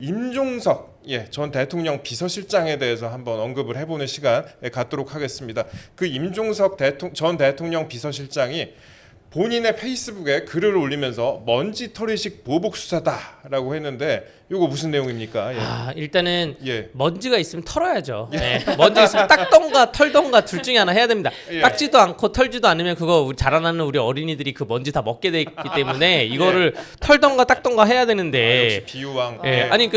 임종석 전 대통령 비서실장에 대해서 한번 언급을 해보는 시간 갖도록 하겠습니다. 그 임종석 전 대통령 비서실장이 본인의 페이스북에 글을 올리면서 먼지털이식 보복 수사다라고 했는데 이거 무슨 내용입니까? 일단은 먼지가 있으면 털어야죠. 먼지가 있으면 닦던가 털던가 둘 중에 하나 해야 됩니다. 닦지도 않고 털지도 않으면 그거 자라나는 우리 어린이들이 그 먼지 다 먹게 돼 있기 때문에 이거를 털던가 닦던가 해야 되는데 역시 비유왕. 아니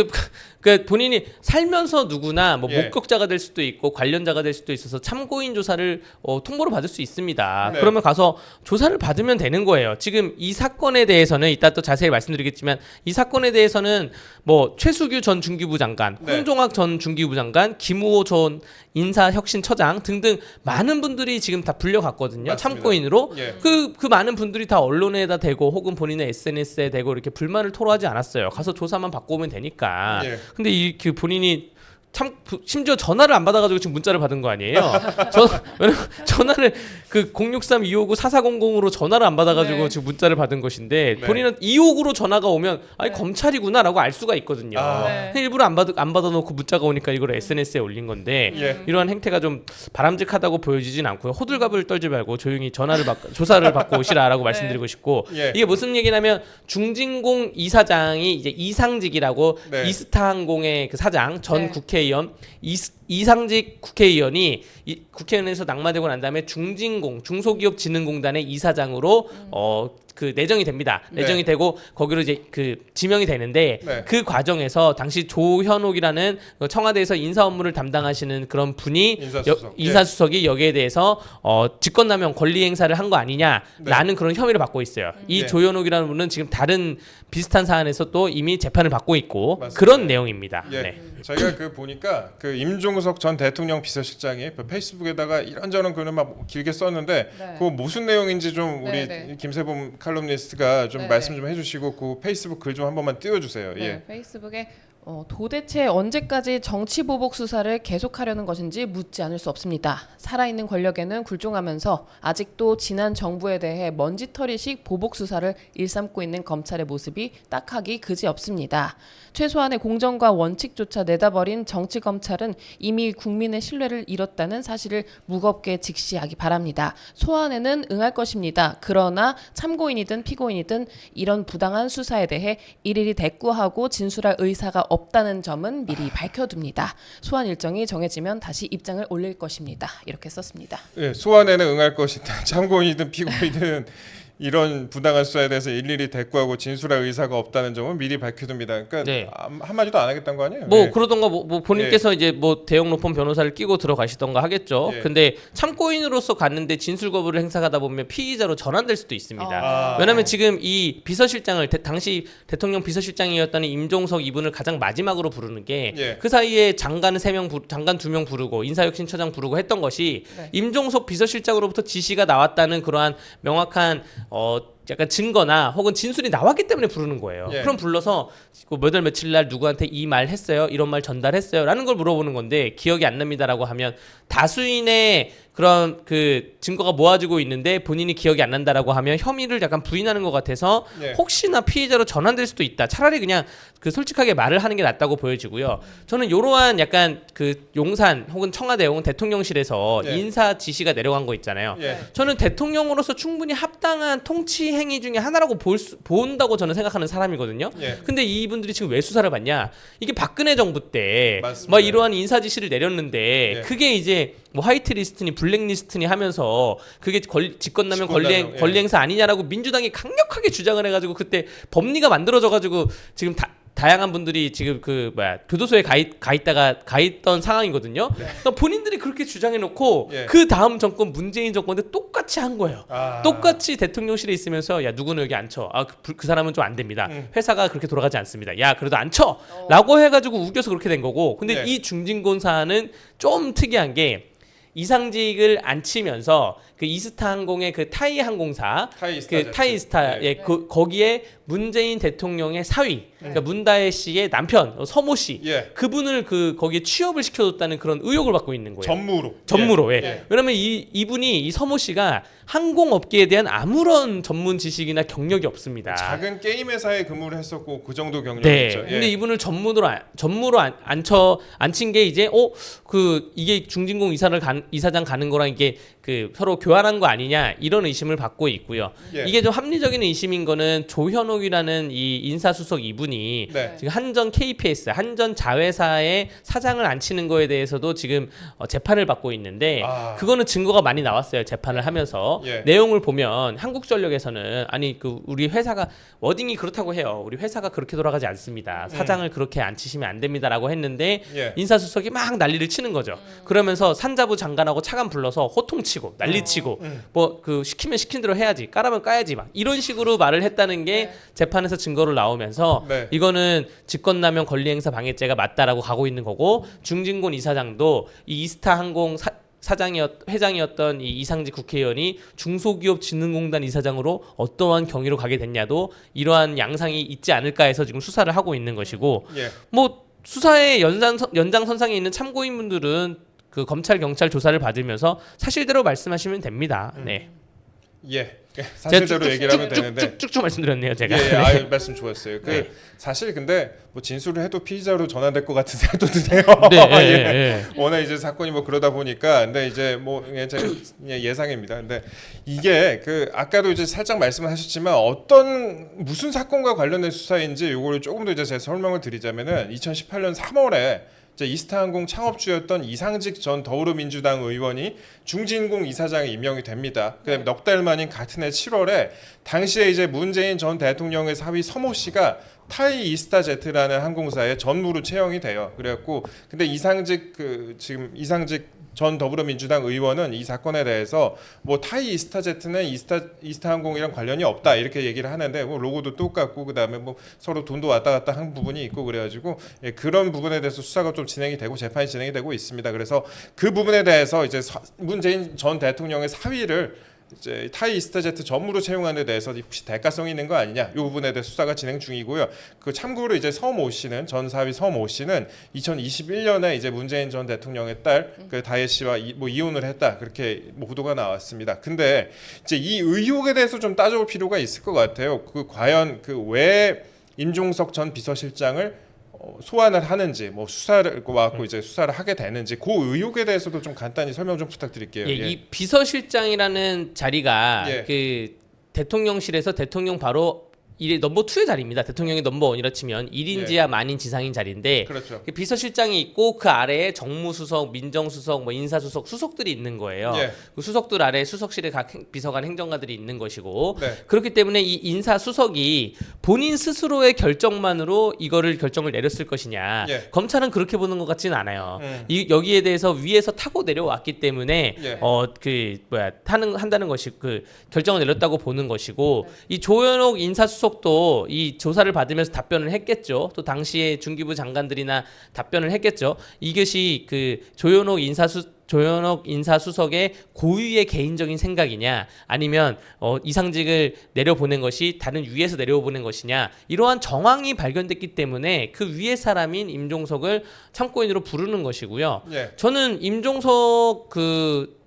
그 본인이 살면서 누구나 뭐 목격자가 될 수도 있고 관련자가 될 수도 있어서 참고인 조사를 통보를 받을 수 있습니다. 그러면 가서 조사를 받으면 되는 거예요. 지금 이 사건에 대해서는 이따 또 자세히 말씀드리겠지만 이 사건에 대해서는 뭐 최수규 전 중기부 장관, 홍종학 전 중기부 장관, 김우호 전 인사혁신처장 등등 많은 분들이 지금 다 불려갔거든요. 맞습니다. 참고인으로. 그 많은 분들이 다 언론에다 대고 혹은 본인의 SNS에 대고 이렇게 불만을 토로하지 않았어요. 가서 조사만 받고 오면 되니까. 근데 그 본인이 심지어 전화를 안 받아가지고 지금 문자를 받은 거 아니에요? 전화를 그 063-259-4400으로 전화를 안 받아가지고 지금 문자를 받은 것인데 본인은 259로 전화가 오면 검찰이구나라고 알 수가 있거든요. 일부러 안 받아놓고 문자가 오니까 이걸 SNS에 올린 건데 이러한 행태가 좀 바람직하다고 보여지진 않고요. 호들갑을 떨지 말고 조용히 조사를 받고 오시라라고 말씀드리고 싶고 이게 무슨 얘기냐면 중진공 이사장이 이제 이상직이라고 이스타항공의 그 사장 전 국회의원 이상직 국회의원이 국회의원에서 낙마되고 난 다음에 중소기업진흥공단의 이사장으로 그 내정이 됩니다. 내정이 되고 거기로 이제 그 지명이 되는데 그 과정에서 당시 조현옥이라는 청와대에서 인사 업무를 담당하시는 그런 분이 인사수석이 여기에 대해서 직권남용 권리 행사를 한 거 아니냐라는 그런 혐의를 받고 있어요. 이 조현옥이라는 분은 지금 다른 비슷한 사안에서 또 이미 재판을 받고 있고 그런 내용입니다. 저희가 그 보니까 그 임종석 전 대통령 비서실장이 페이스북에다가 이런저런 글을 막 길게 썼는데 그거 무슨 내용인지 좀 우리 김세범 칼럼니스트가 좀 말씀 좀 해주시고 그 페이스북 글 좀 한 번만 띄워주세요. 페이스북에 도대체 언제까지 정치 보복 수사를 계속하려는 것인지 묻지 않을 수 없습니다. 살아있는 권력에는 굴종하면서 아직도 지난 정부에 대해 먼지털이식 보복 수사를 일삼고 있는 검찰의 모습이 딱하기 그지없습니다. 최소한의 공정과 원칙조차 내다버린 정치 검찰은 이미 국민의 신뢰를 잃었다는 사실을 무겁게 직시하기 바랍니다. 소환에는 응할 것입니다. 그러나 참고인이든 피고인이든 이런 부당한 수사에 대해 일일이 대꾸하고 진술할 의사가 없다는 점은 미리 밝혀둡니다. 소환 일정이 정해지면 다시 입장을 올릴 것입니다. 이렇게 썼습니다. 소환에는 응할 것이다. 참고인이든 피고인이든 이런 부당한 수사에 대해서 일일이 대꾸하고 진술할 의사가 없다는 점은 미리 밝혀둡니다. 그러니까 한마디도 안 하겠다는 거 아니에요? 그러던가 본인께서 이제 대형 로펌 변호사를 끼고 들어가시던가 하겠죠. 근데 참고인으로서 갔는데 진술 거부를 행사하다 보면 피의자로 전환될 수도 있습니다. 왜냐하면 지금 이 비서실장을 당시 대통령 비서실장이었던 임종석 이분을 가장 마지막으로 부르는 게 그 사이에 장관 2명 부르고 인사혁신처장 부르고 했던 것이 임종석 비서실장으로부터 지시가 나왔다는 그러한 명확한 약간 증거나 혹은 진술이 나왔기 때문에 부르는 거예요. 그럼 불러서 몇 월 며칠 날 누구한테 이 말 했어요? 이런 말 전달했어요? 라는 걸 물어보는 건데 기억이 안 납니다라고 하면 다수인의 그런 그 증거가 모아지고 있는데 본인이 기억이 안 난다라고 하면 혐의를 약간 부인하는 것 같아서 혹시나 피의자로 전환될 수도 있다. 차라리 그냥 그 솔직하게 말을 하는 게 낫다고 보여지고요. 저는 이러한 약간 그 용산 혹은 청와대 혹은 대통령실에서 인사 지시가 내려간 거 있잖아요. 저는 대통령으로서 충분히 합당한 통치 행위 중에 하나라고 본다고 저는 생각하는 사람이거든요. 근데 이분들이 지금 왜 수사를 받냐? 이게 박근혜 정부 때 막 이러한 인사 지시를 내렸는데 그게 이제 뭐 화이트리스트니 블랙리스트니 하면서 그게 직권남용 권리 행사 아니냐라고 민주당이 강력하게 주장을 해가지고 그때 법리가 만들어져가지고 지금 다양한 분들이 지금 교도소에 가 있던 상황이거든요. 그러니까 본인들이 그렇게 주장해놓고 그 다음 정권 문재인 정권 때 똑같이 한 거예요. 똑같이 대통령실에 있으면서 야 누구는 여기 앉혀. 그 사람은 좀 안 됩니다. 회사가 그렇게 돌아가지 않습니다. 야 그래도 앉혀라고 해가지고 우겨서 그렇게 된 거고. 근데 이 중진공 사안은 좀 특이한 게 이상직을 안 치면서 그 이스타 항공의 그 타이 항공사 그 타이스타 네. 거기에 문재인 대통령의 사위 그러니까 문다혜 씨의 남편 서모 씨 그분을 그 거기에 취업을 시켜줬다는 그런 의혹을 받고 있는 거예요. 전무로. 왜냐면 이분이 이 서모 씨가 항공업계에 대한 아무런 전문 지식이나 경력이 없습니다. 작은 게임 회사에 근무를 했었고 그 정도 경력이죠. 근데 이분을 전무로 안 친 게 이제 이게 중진공 이사장 가는 거랑 이게 그 서로 교환한 거 아니냐 이런 의심을 받고 있고요. 이게 좀 합리적인 의심인 거는 조현옥이라는 이 인사수석 이분이 지금 한전 KPS 한전 자회사의 사장을 안 치는 거에 대해서도 지금 재판을 받고 있는데 그거는 증거가 많이 나왔어요. 재판을 하면서 내용을 보면 한국전력에서는 아니 그 우리 회사가 워딩이 그렇다고 해요. 우리 회사가 그렇게 돌아가지 않습니다. 사장을 그렇게 안 치시면 안 됩니다라고 했는데 인사수석이 막 난리를 치는 거죠. 그러면서 산자부 장관하고 차관 불러서 호통치고 난리치고 뭐 그 시키면 시킨 대로 해야지 까라면 까야지 막 이런 식으로 말을 했다는 게 재판에서 증거로 나오면서 이거는 직권남용 권리행사 방해죄가 맞다라고 가고 있는 거고 중진곤 이사장도 이 이스타 항공 회장이었던 이 이상직 국회의원이 중소기업진흥공단 이사장으로 어떠한 경위로 가게 됐냐도 이러한 양상이 있지 않을까 해서 지금 수사를 하고 있는 것이고 뭐 수사의 연장선상에 있는 참고인분들은 그 검찰 경찰 조사를 받으면서 사실대로 말씀하시면 됩니다. 네. 사실대로 얘기를 하면 되는데 쭉쭉 말씀드렸네요, 제가. 말씀 좋았어요. 사실 근데 뭐 진술을 해도 피의자로 전환될 것 같은 생각도 드네요. 워낙 이제 사건이 뭐 그러다 보니까 근데 이제 뭐 예상입니다. 근데 이게 그 아까도 이제 살짝 말씀하셨지만 무슨 사건과 관련된 수사인지 요거를 조금 더 이제 제가 설명을 드리자면은 2018년 3월에 이스타항공 창업주였던 이상직 전 더불어민주당 의원이 중진공 이사장에 임명이 됩니다. 그다음에 넉 달 만인 같은 해 7월에 당시에 이제 문재인 전 대통령의 사위 서모 씨가 타이 이스타제트라는 항공사에 전무로 채용이 돼요. 그래갖고 근데 이상직 전 더불어민주당 의원은 이 사건에 대해서 뭐 타이 이스타제트는 이스타항공이랑 관련이 없다 이렇게 얘기를 하는데 뭐 로고도 똑같고 그다음에 뭐 서로 돈도 왔다 갔다 한 부분이 있고 그래가지고 그런 부분에 대해서 수사가 좀 진행이 되고 재판이 진행이 되고 있습니다. 그래서 그 부분에 대해서 이제 문재인 전 대통령의 사위를 이제 타이 이스타제트 전무로 채용하는 데 대해서 혹시 대가성이 있는 거 아니냐 이 부분에 대해 수사가 진행 중이고요. 그 참고로 이제 서모 씨는 전 사위 서모 씨는 2021년에 이제 문재인 전 대통령의 딸 그 다혜 씨와 이혼을 했다 그렇게 뭐 보도가 나왔습니다. 근데 이제 이 의혹에 대해서 좀 따져볼 필요가 있을 것 같아요. 그 과연 그 왜 임종석 전 비서실장을 소환을 하는지 뭐 수사를 와갖고 이제 수사를 하게 되는지 그 의혹에 대해서도 좀 간단히 설명 좀 부탁드릴게요. 이 비서실장이라는 자리가 그 대통령실에서 대통령 바로 넘버 2의 자리입니다. 대통령이 넘버 1이라 치면 1인지하 만인 지상인 자리인데 그렇죠. 비서실장이 있고 그 아래에 정무수석, 민정수석, 뭐 인사수석, 수석들이 있는 거예요. 그 수석들 아래에 수석실에 각 비서관 행정관들이 있는 것이고 그렇기 때문에 이 인사수석이 본인 스스로의 결정만으로 이거를 결정을 내렸을 것이냐 검찰은 그렇게 보는 것 같지는 않아요. 여기에 대해서 위에서 타고 내려왔기 때문에 한다는 것이 그 결정을 내렸다고 보는 것이고 이 조현옥 인사수석 또 이 조사를 받으면서 답변을 했겠죠. 또 당시에 중기부 장관들이나 답변을 했겠죠. 이것이 그 조현옥 인사수석의 고유의 개인적인 생각이냐 아니면 이상직을 내려보낸 것이 다른 위에서 내려보낸 것이냐 이러한 정황이 발견됐기 때문에 그 위의 사람인 임종석을 참고인으로 부르는 것이고요. 저는 임종석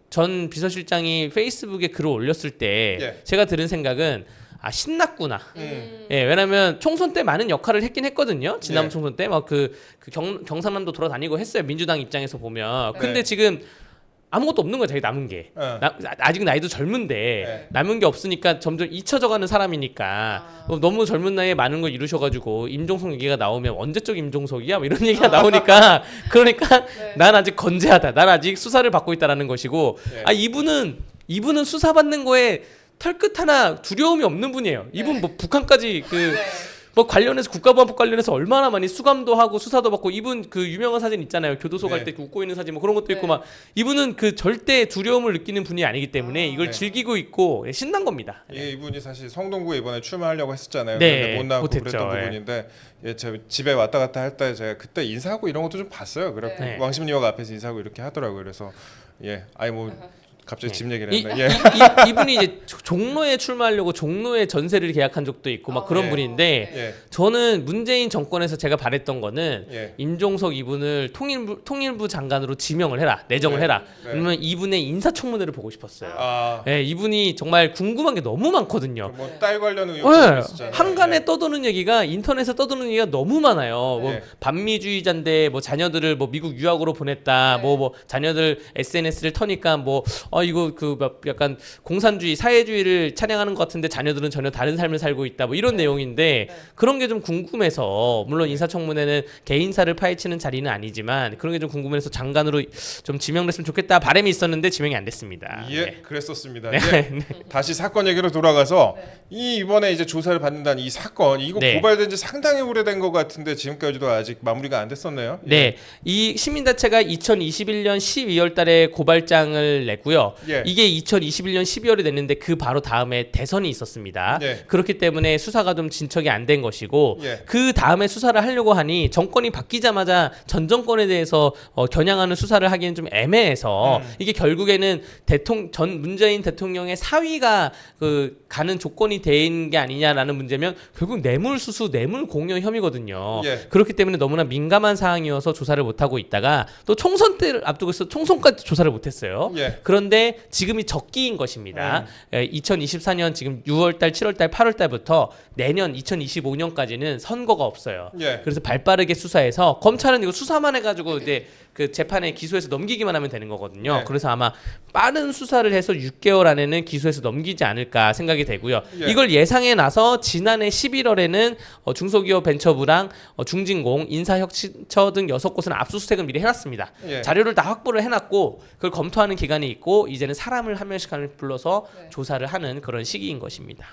전 비서실장이 페이스북에 글을 올렸을 때 제가 들은 생각은 신났구나. 왜냐면 총선 때 많은 역할을 했긴 했거든요. 지난 총선 때 막 경상남도 돌아다니고 했어요. 민주당 입장에서 보면. 근데 지금 아무것도 없는 거야. 자기 남은 게. 아직 나이도 젊은데 남은 게 없으니까 점점 잊혀져가는 사람이니까 너무 젊은 나이에 많은 걸 이루셔가지고 임종석 얘기가 나오면 언제적 임종석이야? 뭐 이런 얘기가 나오니까 그러니까 난 아직 건재하다. 난 아직 수사를 받고 있다라는 것이고 이분은 수사받는 거에 털끝 하나 두려움이 없는 분이에요. 이분 뭐 북한까지 뭐 관련해서 국가보안법 관련해서 얼마나 많이 수감도 하고 수사도 받고 이분 그 유명한 사진 있잖아요. 교도소 갈 때 웃고 있는 사진 뭐 그런 것도 있고 막 이분은 그 절대 두려움을 느끼는 분이 아니기 때문에 이걸 즐기고 있고 신난 겁니다. 예, 이분이 사실 성동구에 이번에 출마하려고 했었잖아요. 네, 근데 못 나오고 못했죠. 그랬던 부분인데 예, 제 집에 왔다 갔다 할 때 제가 그때 인사하고 이런 것도 좀 봤어요. 그래 왕십리역 앞에서 인사하고 이렇게 하더라고요. 그래서 예, 아니 뭐 갑자기 집 얘기를 했네. 예. 이분이 이제 종로에 출마하려고 종로에 전세를 계약한 적도 있고 막 그런 분인데 예. 저는 문재인 정권에서 제가 바랬던 거는 예. 임종석 이분을 통일부 장관으로 지명을 해라, 내정을 해라. 그러면 이분의 인사청문회를 보고 싶었어요. 예, 이분이 정말 궁금한 게 너무 많거든요. 뭐 딸 관련 의혹도 있었잖아요. 한간에 떠도는 얘기가 인터넷에 떠도는 얘기가 너무 많아요. 뭐 네. 반미주의자인데 뭐 자녀들을 뭐 미국 유학으로 보냈다. 뭐 자녀들 SNS를 터니까 뭐 이거 그 약간 공산주의 사회주의를 찬양하는 것 같은데 자녀들은 전혀 다른 삶을 살고 있다. 뭐 이런 내용인데 그런 게 좀 궁금해서 물론 인사청문회는 개인사를 파헤치는 자리는 아니지만 그런 게 좀 궁금해서 장관으로 좀 지명됐으면 좋겠다 바람이 있었는데 지명이 안 됐습니다. 예, 네. 그랬었습니다. 예. 다시 사건 얘기로 돌아가서 이번에 이제 조사를 받는다는 이 사건 이거 고발된 지 상당히 오래된 것 같은데 지금까지도 아직 마무리가 안 됐었네요. 네, 이 시민단체가 2021년 12월달에 고발장을 냈고요. 이게 2021년 12월에 냈는데 그 바로 다음에 대선이 있었습니다. 그렇기 때문에 수사가 좀 진척이 안 된 것이고 그 다음에 수사를 하려고 하니 정권이 바뀌자마자 전 정권에 대해서 겨냥하는 수사를 하기는 좀 애매해서 이게 결국에는 전 문재인 대통령의 사위가 그 가는 조건이 된 게 아니냐라는 문제면 결국 뇌물수수, 뇌물공여 혐의거든요. 그렇기 때문에 너무나 민감한 사항이어서 조사를 못하고 있다가 또 총선 때를 앞두고 있어 총선까지 조사를 못했어요. 그런데 지금이 적기인 것입니다. 2024년 지금 6월달, 7월달, 8월달부터 내년 2025년까지는 선거가 없어요. 그래서 발빠르게 수사해서 검찰은 이거 수사만 해가지고 이제 그 재판에 기소해서 넘기기만 하면 되는 거거든요. 그래서 아마 빠른 수사를 해서 6개월 안에는 기소해서 넘기지 않을까 생각이 되고요. 이걸 예상해 나서 지난해 11월에는 중소기업 벤처부랑 중진공, 인사혁신처 등 6곳은 압수수색을 미리 해놨습니다. 자료를 다 확보를 해놨고 그걸 검토하는 기간이 있고 이제는 사람을 한 명씩 불러서 조사를 하는 그런 시기인 것입니다.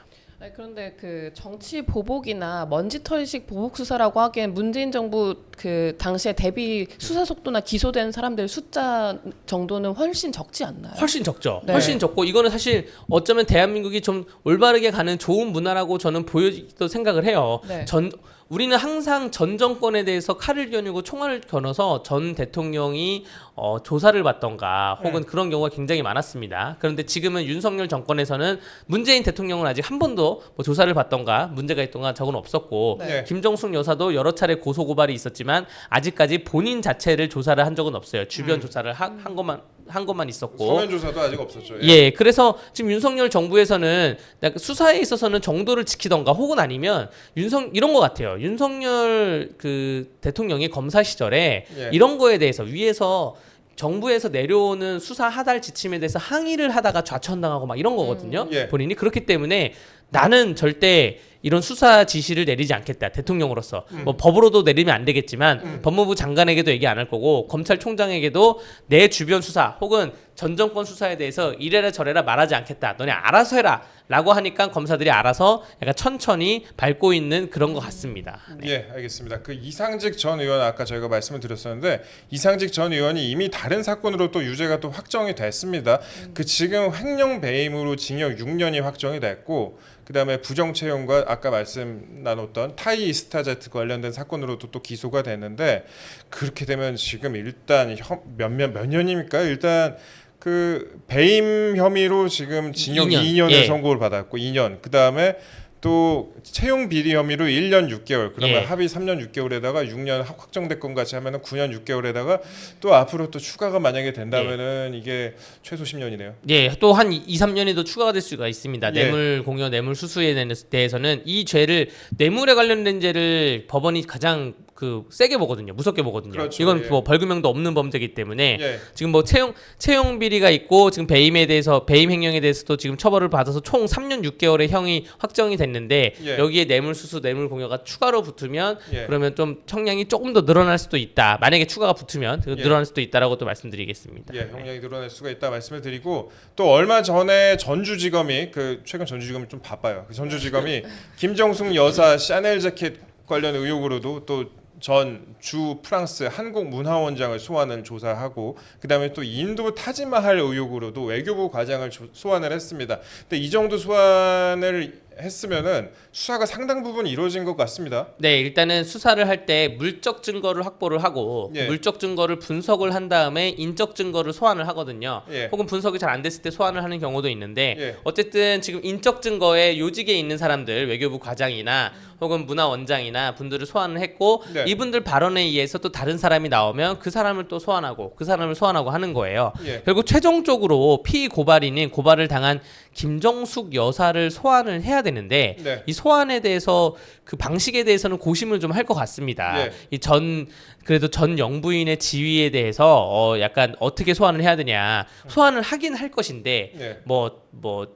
그런데 그 정치 보복이나 먼지털이식 보복 수사라고 하기엔 문재인 정부 그 당시에 대비 수사 속도나 기소된 사람들 숫자 정도는 훨씬 적지 않나요? 훨씬 적죠. 훨씬 적고 이거는 사실 어쩌면 대한민국이 좀 올바르게 가는 좋은 문화라고 저는 보여지기도 생각을 해요. 우리는 항상 전 정권에 대해서 칼을 겨누고 총알을 겨눠서 전 대통령이 조사를 받던가 혹은 그런 경우가 굉장히 많았습니다. 그런데 지금은 윤석열 정권에서는 문재인 대통령은 아직 한 번도 뭐 조사를 받던가 문제가 있던가 적은 없었고 김정숙 여사도 여러 차례 고소 고발이 있었지만 아직까지 본인 자체를 조사를 한 적은 없어요. 주변 조사를 한 것만 있었고 서면 조사도 아직 없었죠. 그래서 지금 윤석열 정부에서는 수사에 있어서는 정도를 지키던가 혹은 아니면 이런 것 같아요. 윤석열 그 대통령이 검사 시절에 이런 거에 대해서 위에서 정부에서 내려오는 수사 하달 지침에 대해서 항의를 하다가 좌천당하고 막 이런 거거든요. 본인이 그렇기 때문에 나는 절대 이런 수사 지시를 내리지 않겠다. 대통령으로서. 뭐 법으로도 내리면 안 되겠지만 법무부 장관에게도 얘기 안 할 거고 검찰총장에게도 내 주변 수사 혹은 전 정권 수사에 대해서 이래라 저래라 말하지 않겠다. 너네 알아서 해라. 라고 하니까 검사들이 알아서 약간 천천히 밟고 있는 그런 것 같습니다. 예, 알겠습니다. 그 이상직 전 의원 아까 저희가 말씀을 드렸었는데 이상직 전 의원이 이미 다른 사건으로 또 유죄가 또 확정이 됐습니다. 그 지금 횡령 배임으로 징역 6년이 확정이 됐고 그다음에 부정 채용과 아까 말씀 나눴던 타이 스타제트 관련된 사건으로도 또 기소가 됐는데 그렇게 되면 지금 일단 몇 년입니까? 일단 그 배임 혐의로 지금 징역 2년을 선고를 받았고 2년. 그다음에 또 채용 비리 혐의로 1년 6개월. 그러면 합의 3년 6개월에다가 6년 확정됐건 같이 하면은 9년 6개월에다가 또 앞으로 또 추가가 만약에 된다면은 이게 최소 10년이네요. 또 한 2, 3년이 더 추가가 될 수가 있습니다. 뇌물 공여, 뇌물 수수에 대해서는 이 죄를 뇌물에 관련된 죄를 법원이 가장 그 세게 보거든요. 무섭게 보거든요. 그렇죠. 이건 뭐 벌금형도 없는 범죄이기 때문에 지금 뭐 채용 비리가 있고 지금 배임 행령에 대해서도 지금 처벌을 받아서 총 3년 6개월의 형이 확정이 됐는데 있는데 예. 여기에 뇌물수수, 뇌물공여가 추가로 붙으면 예. 그러면 좀 형량이 조금 더 늘어날 수도 있다. 만약에 추가가 붙으면 예. 늘어날 수도 있다라고 또 말씀드리겠습니다. 예, 형량이 늘어날 수가 있다 말씀을 드리고 또 얼마 전에 전주지검이 최근 전주지검이 좀 바빠요. 그 전주지검이 김정숙 여사 샤넬 자켓 관련 의혹으로도 또 전 주 프랑스 한국문화원장을 소환을 조사하고 그다음에 또 인도 타지마할 의혹으로도 외교부 과장을 소환을 했습니다. 근데 이 정도 소환을 했으면은 수사가 상당 부분 이루어진 것 같습니다. 네, 일단은 수사를 할 때 물적 증거를 확보를 하고 예. 물적 증거를 분석을 한 다음에 인적 증거를 소환을 하거든요. 예. 혹은 분석이 잘 안 됐을 때 소환을 하는 경우도 있는데 예. 어쨌든 지금 인적 증거에 요직에 있는 사람들 외교부 과장이나 혹은 문화원장이나 분들을 소환을 했고 네. 이분들 발언에 의해서 또 다른 사람이 나오면 그 사람을 또 소환하고 그 사람을 소환하고 하는 거예요. 예. 결국 최종적으로 피의 고발인인 고발을 당한 김정숙 여사를 소환을 해야 되는데 네. 이 소환에 대해서 그 방식에 대해서는 고심을 좀 할 것 같습니다. 예. 그래도 전 영부인의 지위에 대해서 약간 어떻게 소환을 해야 되냐 소환을 하긴 할 것인데 네.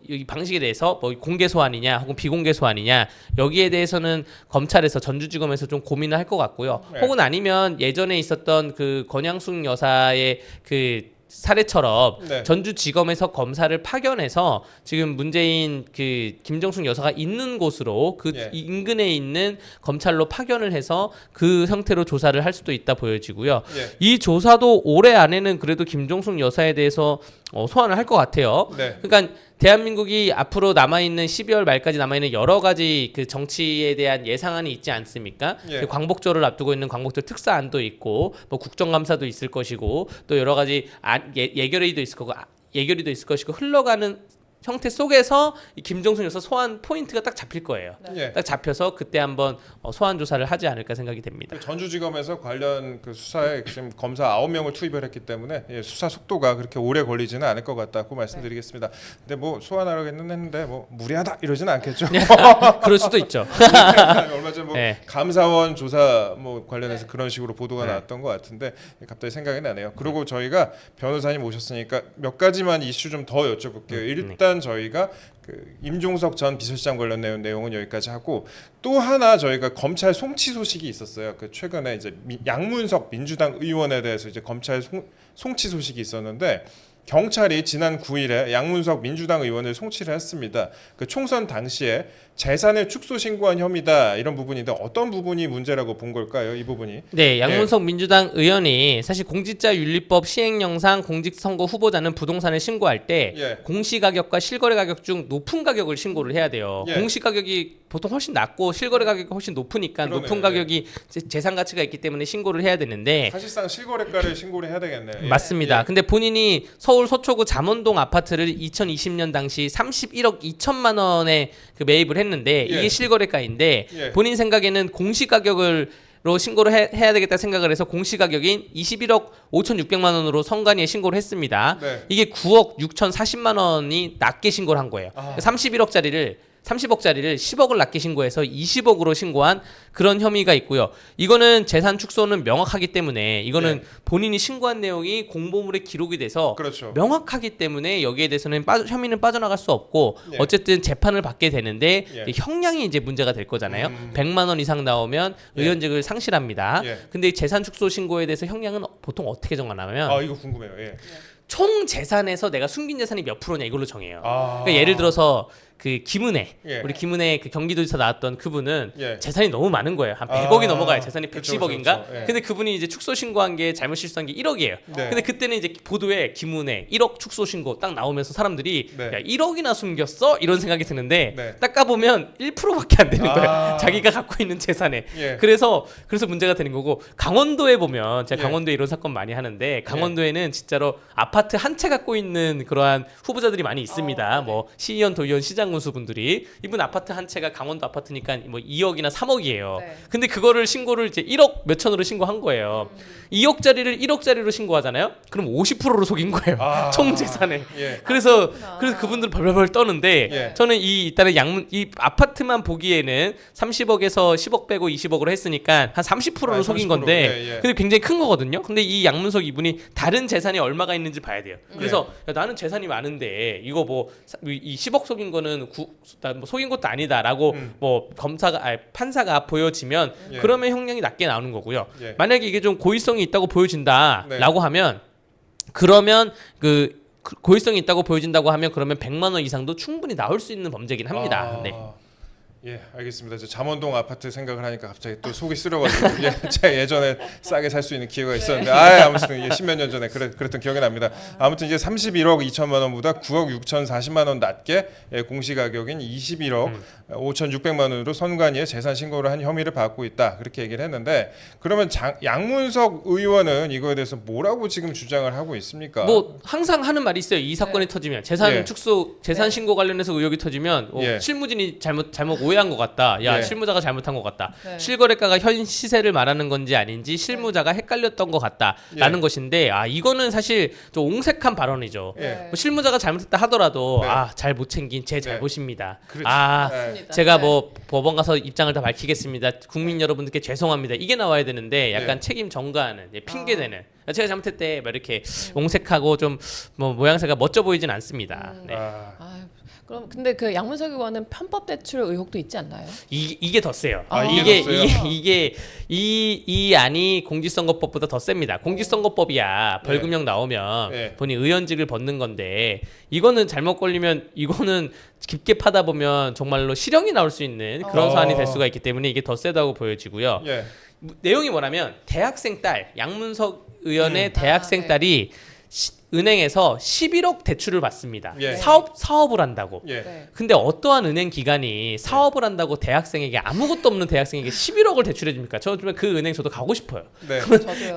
이 방식에 대해서 뭐 공개 소환이냐 혹은 비공개 소환이냐 여기에 대해서는 검찰에서 전주지검에서 좀 고민을 할 것 같고요. 네. 혹은 아니면 예전에 있었던 그 권양숙 여사의 그 사례처럼 네. 전주지검에서 검사를 파견해서 지금 문재인 그 김정숙 여사가 있는 곳으로 그 예. 인근에 있는 검찰로 파견을 해서 그 형태로 조사를 할 수도 있다 보여지고요. 예. 이 조사도 올해 안에는 그래도 김정숙 여사에 대해서 소환을 할 것 같아요. 네. 그러니까 대한민국이 앞으로 남아있는 12월 말까지 남아있는 여러 가지 그 정치에 대한 예상안이 있지 않습니까? 예. 그 광복절을 앞두고 있는 광복절 특사안도 있고 뭐 국정감사도 있을 것이고 또 여러 가지 예결위도 있을 것이고 흘러가는 형태 속에서 이 김정숙 여사 소환 포인트가 딱 잡힐 거예요. 예. 딱 잡혀서 그때 한번 소환 조사를 하지 않을까 생각이 됩니다. 그 전주지검에서 관련 그 수사에 지금 검사 9명을 투입을 했기 때문에 수사 속도가 그렇게 오래 걸리지는 않을 것 같다고 말씀드리겠습니다. 근데 뭐 소환하려고 했는데 뭐 무리하다 이러지는 않겠죠. 그럴 수도 있죠. 얼마 전 뭐 네. 감사원 조사 뭐 관련해서 그런 식으로 보도가 나왔던 것 같은데 갑자기 생각이 나네요. 그리고 저희가 변호사님 오셨으니까 몇 가지만 이슈 좀 더 여쭤볼게요. 일단 저희가 그 임종석 전 비서실장 관련된 내용은 여기까지 하고 또 하나 저희가 검찰 송치 소식이 있었어요. 그 최근에 이제 양문석 민주당 의원에 대해서 이제 검찰 송치 소식이 있었는데 경찰이 지난 9일에 양문석 민주당 의원을 송치를 했습니다. 그 총선 당시에 재산을 축소 신고한 혐의다 이런 부분인데 어떤 부분이 문제라고 본 걸까요? 이 부분이. 네, 양문석 민주당 의원이 사실 공직자윤리법 시행령상 공직선거 후보자는 부동산을 신고할 때 예. 공시가격과 실거래 가격 중 높은 가격을 신고를 해야 돼요. 예. 공시가격이 보통 훨씬 낮고 실거래 가격이 훨씬 높으니까 그러네요. 높은 가격이 재산 가치가 있기 때문에 신고를 해야 되는데 사실상 실거래가를 신고를 해야 되겠네요. 예. 맞습니다. 예. 근데 본인이 서울 서초구 잠원동 아파트를 2020년 당시 31억 2천만 원에 그 매입을 했는데 이게 예. 실거래가인데 예. 본인 생각에는 공시가격을 로 신고를 해야 되겠다 생각을 해서 공시가격인 21억 5,600만 원으로 선관위에 신고를 했습니다. 네. 이게 9억 6,040만 원이 낮게 신고를 한 거예요. 아. 30억짜리를 10억을 낮게 신고해서 20억으로 신고한 그런 혐의가 있고요. 이거는 재산 축소는 명확하기 때문에 이거는 네. 본인이 신고한 내용이 공보물에 기록이 돼서 그렇죠. 명확하기 때문에 여기에 대해서는 혐의는 빠져나갈 수 없고 예. 어쨌든 재판을 받게 되는데 예. 형량이 이제 문제가 될 거잖아요. 100만 원 이상 나오면 예. 의원직을 상실합니다. 예. 근데 이 재산 축소 신고에 대해서 형량은 보통 어떻게 정하냐면 아 이거 궁금해요. 예. 총 재산에서 내가 숨긴 재산이 몇 프로냐 이걸로 정해요. 아. 그러니까 예를 들어서 그 김은혜 예. 우리 김은혜 그 경기도지사 나왔던 그분은 예. 재산이 너무 많은 거예요. 한 100억이 아. 넘어가요. 재산이 그쵸, 110억인가? 그쵸, 그쵸. 예. 근데 그분이 이제 축소 신고한 게 잘못 실수한 게 1억이에요. 네. 근데 그때는 이제 보도에 김은혜 1억 축소 신고 딱 나오면서 사람들이 네. 야 1억이나 숨겼어? 이런 생각이 드는데 네. 딱 까보면 1%밖에 안 되는 거예요. 아. 자기가 갖고 있는 재산에. 예. 그래서 문제가 되는 거고 강원도에 보면 제가 예. 강원도에 이런 사건 많이 하는데 강원도에는 진짜로 아파트 한 채 갖고 있는 그러한 후보자들이 많이 있습니다. 뭐 시의원, 도의원, 시장 군수분들이 이분 아파트 한 채가 강원도 아파트니까 뭐 2억이나 3억이에요. 네. 근데 그거를 신고를 이제 1억 몇천으로 신고한 거예요. 2억짜리를 1억짜리로 신고하잖아요. 그럼 50%로 속인 거예요. 아. 총 재산에. 예. 그래서 그렇구나. 그분들 벌벌벌 떠는데 예. 저는 일단은 이 아파트만 보기에는 30억에서 10억 빼고 20억으로 했으니까 한 30%로 아, 속인 30%. 건데 예, 예. 근데 굉장히 큰 거거든요. 근데 이 양문석 이분이 다른 재산이 얼마가 있는지 봐야 돼요. 그래서 야, 나는 재산이 많은데 이거 뭐 이 10억 속인 거는 이거는 뭐 속인 것도 아니다라고 뭐 판사가 보여지면 예. 그러면 형량이 낮게 나오는 거고요. 예. 만약에 이게 좀 고의성이 있다고 보여진다라고 네. 하면 그러면 그 고의성이 있다고 보여진다고 하면 그러면 100만 원 이상도 충분히 나올 수 있는 범죄긴 합니다. 네. 예, 알겠습니다. 저 잠원동 아파트 생각을 하니까 갑자기 또 속이 쓰려가지고 제가 예전에 싸게 살 수 있는 기회가 있었는데 아무튼 이게 10몇 년 전에 그랬던 기억이 납니다. 아무튼 이제 31억 2천만 원보다 9억 6천 40만 원 낮게 공시가격인 21억 5,600만 원으로 선관위에 재산 신고를 한 혐의를 받고 있다. 그렇게 얘기를 했는데 그러면 양문석 의원은 이거에 대해서 뭐라고 지금 주장을 하고 있습니까? 뭐 항상 하는 말이 있어요. 이 사건이 터지면 재산 예. 축소, 재산 신고 관련해서 의혹이 터지면 예. 실무진이 잘못 오해한 것 같다. 야 예. 실무자가 잘못한 것 같다. 네. 실거래가가 현 시세를 말하는 건지 아닌지 실무자가 헷갈렸던 것 같다라는 예. 것인데 이거는 사실 좀 옹색한 발언이죠. 예. 뭐 실무자가 잘못했다 하더라도 네. 잘 못 챙긴 제 네. 잘못입니다. 그렇죠. 네. 제가 뭐 법원 가서 입장을 다 밝히겠습니다. 국민 여러분들께 죄송합니다. 이게 나와야 되는데 약간 책임 전가하는 핑계대는 제가 잘못했대 막 이렇게 옹색하고 좀 뭐 모양새가 멋져 보이진 않습니다. 네. 그럼 근데 그 양문석 의원은 편법 대출 의혹도 있지 않나요? 이게 더 세요. 이게 더 세요? 이게 이 안이 공직선거법보다 더 셉니다. 공직선거법이야 벌금형 나오면 네. 본인 의원직을 벗는 건데 이거는 잘못 걸리면 이거는 깊게 파다 보면 정말로 실형이 나올 수 있는 그런 사안이 될 수가 있기 때문에 이게 더 세다고 보여지고요. 예. 내용이 뭐냐면 대학생 딸 양문석 의원의 대학생 딸이 은행에서 11억 대출을 받습니다. 예. 사업을 한다고. 예. 네. 근데 어떠한 은행 기관이 사업을 한다고 대학생에게 아무것도 없는 대학생에게 11억을 대출해 줍니까? 저 그 은행 저도 가고 싶어요. 네. 저도요.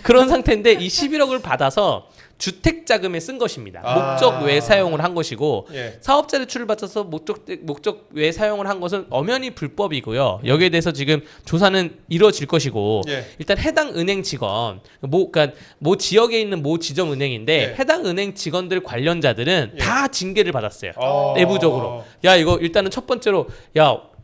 그런 상태인데 이 11억을 받아서 주택 자금에 쓴 것입니다. 목적 외 사용을 한 것이고 예. 사업자 대출을 받아서 목적 외 사용을 한 것은 엄연히 불법이고요. 여기에 대해서 지금 조사는 이루어질 것이고 예. 일단 해당 은행 직원 그러니까 모 지역에 있는 모 지점 은행인데 예. 해당 은행 직원들 관련자들은 예. 다 징계를 받았어요. 어. 내부적으로. 야 이거 일단은 첫 번째로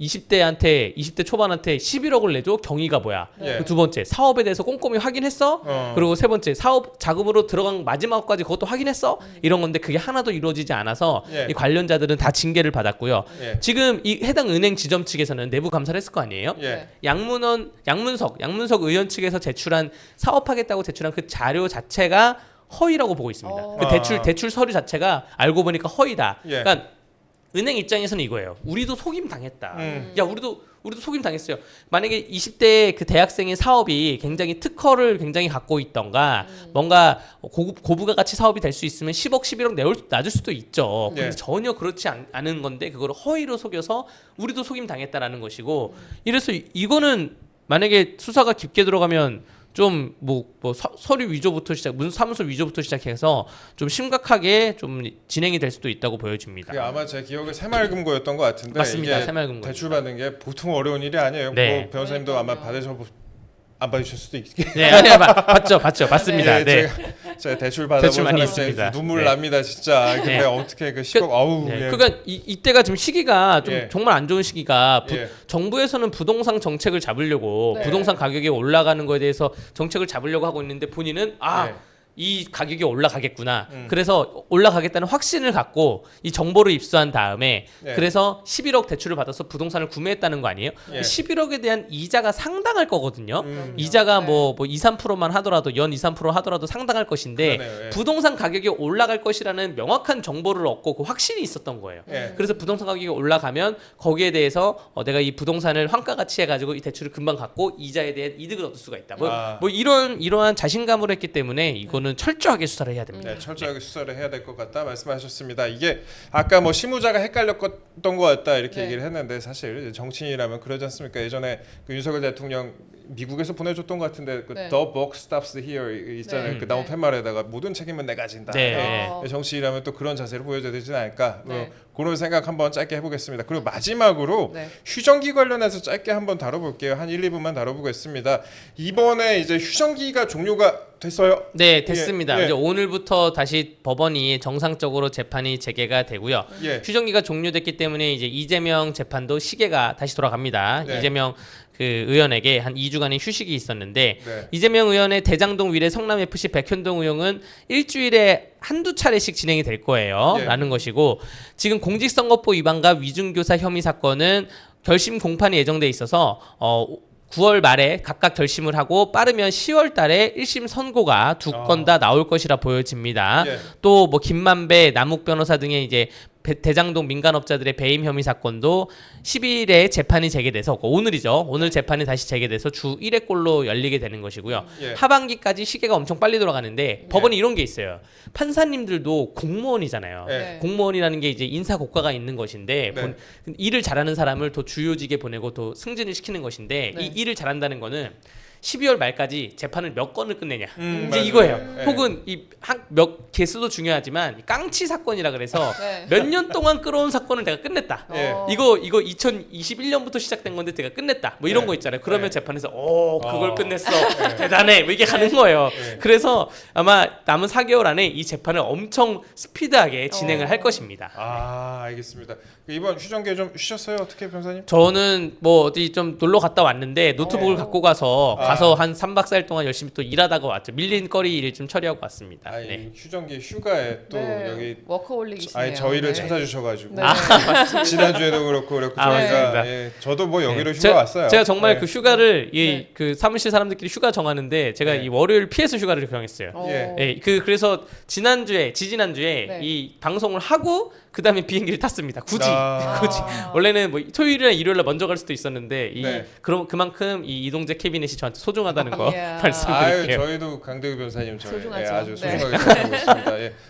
20대 초반한테 11억을 내줘 경위가 뭐야? 예. 두 번째 사업에 대해서 꼼꼼히 확인했어? 그리고 세 번째 사업 자금으로 들어간 마지막까지 그것도 확인했어? 이런 건데 그게 하나도 이루어지지 않아서 예. 이 관련자들은 다 징계를 받았고요. 예. 지금 이 해당 은행 지점 측에서는 내부 감사를 했을 거 아니에요? 예. 양문석 의원 측에서 사업하겠다고 제출한 그 자료 자체가 허위라고 보고 있습니다. 그 대출 서류 자체가 알고 보니까 허위다. 예. 그러니까 은행 입장에서는 이거예요. 우리도 속임 당했다. 야, 우리도 속임 당했어요. 만약에 20대 그 대학생의 사업이 굉장히 특허를 굉장히 갖고 있던가 뭔가 고부가 가치 사업이 될 수 있으면 10억, 11억 놔줄 수도 있죠. 근데 예. 전혀 그렇지 않은 건데 그거를 허위로 속여서 우리도 속임 당했다라는 것이고 이래서 이거는 만약에 수사가 깊게 들어가면 좀 서류 위조부터 사무소 위조부터 시작해서 좀 심각하게 좀 진행이 될 수도 있다고 보여집니다. 그게 아마 제 기억에 새마을금고였던 것 같은데 맞습니다. 이게 새마을금고. 대출 받는 게 보통 어려운 일이 아니에요. 네. 뭐 변호사님도 아마 안 받으실 수도 있겠. 네, 받습니다. 네. 제가 대출 받아본 대출 많이 사람 있습니다. 눈물 네. 납니다 진짜. 근데 네. 어떻게 그 10억 아우. 네. 예. 그러니까 이때가 지금 시기가 좀 예. 정말 안 좋은 시기가 예. 정부에서는 부동산 정책을 잡으려고 네. 부동산 가격이 올라가는 거에 대해서 정책을 잡으려고 하고 있는데 본인은 네. 이 가격이 올라가겠구나. 그래서 올라가겠다는 확신을 갖고 이 정보를 입수한 다음에 네. 그래서 11억 대출을 받아서 부동산을 구매했다는 거 아니에요? 예. 11억에 대한 이자가 상당할 거거든요. 그럼요. 이자가 네. 뭐 2, 3%만 하더라도 연 2, 3% 하더라도 상당할 것인데 그러네요. 예. 부동산 가격이 올라갈 것이라는 명확한 정보를 얻고 그 확신이 있었던 거예요. 예. 그래서 부동산 가격이 올라가면 거기에 대해서 내가 이 부동산을 환가 가치 해가지고 이 대출을 금방 갚고 이자에 대한 이득을 얻을 수가 있다. 뭐 이러한 자신감을 했기 때문에 이거는 철저하게 수사를 해야 됩니다. 네, 철저하게 수사를 해야 될 것 같다 말씀하셨습니다. 이게 아까 뭐 실무자가 헷갈렸던 것 같다 이렇게 네. 얘기를 했는데 사실 정치인이라면 그러지 않습니까? 예전에 그 윤석열 대통령 미국에서 보내줬던 것 같은데 그 네. The buck stops here 있잖아요. 네. 그 나무 팻말에다가 모든 책임은 내가 진다. 네. 정치인이라면 또 그런 자세를 보여줘야 되지 않을까? 네. 그런 생각 한번 짧게 해보겠습니다. 그리고 마지막으로 네. 휴전기 관련해서 짧게 한번 다뤄볼게요. 한 1, 2분만 다뤄보겠습니다. 이번에 이제 휴전기가 종료가 됐어요? 네, 됐습니다. 예. 이제 오늘부터 다시 법원이 정상적으로 재판이 재개가 되고요. 예. 휴정기가 종료됐기 때문에 이제 이재명 재판도 시계가 다시 돌아갑니다. 네. 이재명 그 의원에게 한 2주간의 휴식이 있었는데 네. 이재명 의원의 대장동 위례 성남 FC 백현동 의혹은 일주일에 한두 차례씩 진행이 될 거예요. 예. 라는 것이고 지금 공직선거법 위반과 위중교사 혐의 사건은 결심 공판이 예정돼 있어서 9월 말에 각각 결심을 하고 빠르면 10월 달에 1심 선고가 두 건 다 나올 것이라 보여집니다. 예. 또 뭐 김만배, 남욱 변호사 등의 이제 대장동 민간업자들의 배임 혐의 사건도 10일에 재판이 재개돼서 오늘이죠. 오늘 재판이 다시 재개돼서 주 1회꼴로 열리게 되는 것이고요. 예. 하반기까지 시계가 엄청 빨리 돌아가는데 법원이 이런 게 있어요. 판사님들도 공무원이잖아요. 네. 공무원이라는 게 이제 인사 고과가 있는 것인데 네. 일을 잘하는 사람을 더 주요직에 보내고 더 승진을 시키는 것인데 네. 이 일을 잘한다는 거는 12월 말까지 재판을 몇 건을 끝내냐 이제 맞아요. 이거예요. 네. 혹은 이 몇 개수도 중요하지만 깡치 사건이라 그래서 네. 몇 년 동안 끌어온 사건을 내가 끝냈다. 예. 이거 2021년부터 시작된 건데 내가 끝냈다. 뭐 이런 네. 거 있잖아요. 그러면 네. 재판에서 그걸 아. 끝냈어. 대단해. 뭐 이게 가는 거예요. 네. 그래서 아마 남은 4개월 안에 이 재판을 엄청 스피드하게 진행을 할 것입니다. 아, 알겠습니다. 이번 휴정기에 좀 쉬셨어요? 어떻게 변호사님? 저는 뭐 어디 좀 놀러 갔다 왔는데 노트북을 갖고 가서 한 3박 4일 동안 열심히 또 일하다가 왔죠. 밀린 거리 일 좀 처리하고 왔습니다. 아니, 네. 휴정기 휴가에 또 네. 여기 워커홀릭이시네요. 아니 저희를 네. 찾아주셔가지고 네. 지난주에도 그렇고 아, 저희가 맞습니다. 예, 저도 뭐 여기로 네. 휴가 왔어요. 제가 정말 네. 그 휴가를 네. 그 사무실 사람들끼리 휴가 정하는데 제가 네. 이 월요일 피해서 휴가를 정했어요. 예. 예, 그래서 지지난주에 네. 이 방송을 하고 그다음에 비행기를 탔습니다. 굳이. 굳이. 아. 원래는 뭐 토요일이나 일요일날 먼저 갈 수도 있었는데 네. 그만큼 이 이동재 캐비넷이 저한테 소중하다는 거 이야. 아유, 말씀드릴게요. 저희도 강대우 변호사님 저희 소중하죠. 예, 아주 네. 소중하게 생각하고 있습니다. 예.